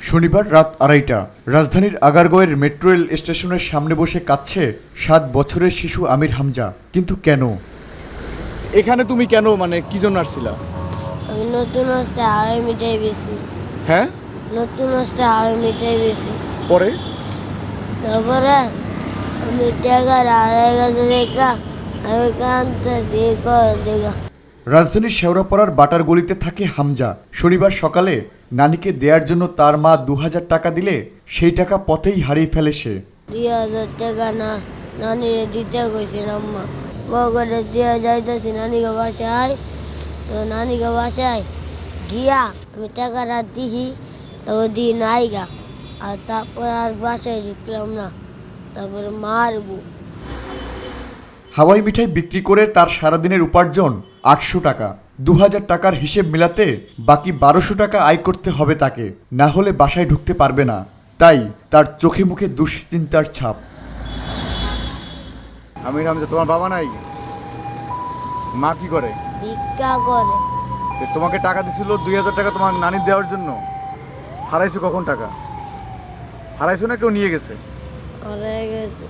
শনিবার রাত 2:30টা রাজধানীর আগারগাঁওয়ের মেট্রো রেল স্টেশনের সামনে বসে কাঁদছে 7 বছরের শিশু আমির হামজা। কিন্তু কেন? এখানে তুমি কেন, মানে কি জন্য আসছিলা? আমি নতুন আসতে হাওয়াই মিঠাই বেশি। হ্যাঁ, নতুন আসতে হাওয়াই মিঠাই বেশি। পরে তারপরে আমি টাকার হারাই গেছে দেখা আমি কাঁদতেছি দেখা। রাজধানীর শেওড়াপাড়ার বাটার গলিতে থাকে হামজা। শনিবার সকালে নানিকে দেওয়ার জন্য তার মা 2000 টাকা দিলে সেই টাকা পথেই হারিয়ে ফেলে সে। 2000 টাকা না নানিরে দিতে কইছে আম্মা। বগরে দিয়ে যাইতেছি নানিকে বাসায়। তো নানিকে বাসায় গিয়া আমি টাকাটা দিই, তারপর দিই নাই গা। আর তারপর আর বাসায় ঢুকলাম না, তারপরে মারবো। হাওয়াই মিঠাই বিক্রি করে তার সারাদিনের উপার্জন 800 টাকা। 2000 টাকার হিসেব মিলাতে বাকি 1200 টাকা আয় করতে হবে তাকে, না হলে বাসায় ঢুকতে পারবে না। তাই তার চোখে মুখে দুশ্চিন্তার ছাপ। আমির হামজা, তোমার বাবা নাই? মা কি করে? ভিক্ষা করে। তোমাকে টাকা দিছিল 2000 টাকা তোমার নানির দেওয়ার জন্য। হারাইছো কখন টাকা? হারাইছো না কেউ নিয়ে গেছে? হারাই গেছে।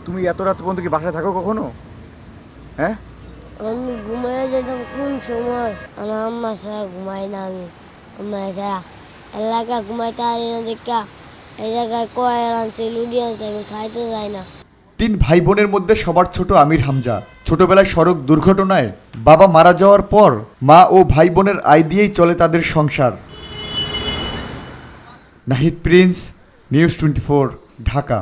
তুমি এত রাত পর্যন্ত কি বাসায় থাকো কখনো? হ্যাঁ, আমি ঘুমাই যেতাম কোন সময়, আর আম্মা ছাড়া ঘুমাই না। আমি আম্মা ছাড়া এলাকা ঘুমাইতে পারি না দেখা এই জায়গায় কয়েল আনছে, লুডি আনছে, আমি খাইতে যাই না। 3 ভাই বোনের মধ্যে সবার ছোট আমির হামজা। ছোটবেলায় সড়ক দুর্ঘটনায় বাবা মারা যাওয়ার পর মা ও ভাই বোনের আয় দিয়েই চলে তাদের সংসার। Nahid Prince, news 24, Dhaka.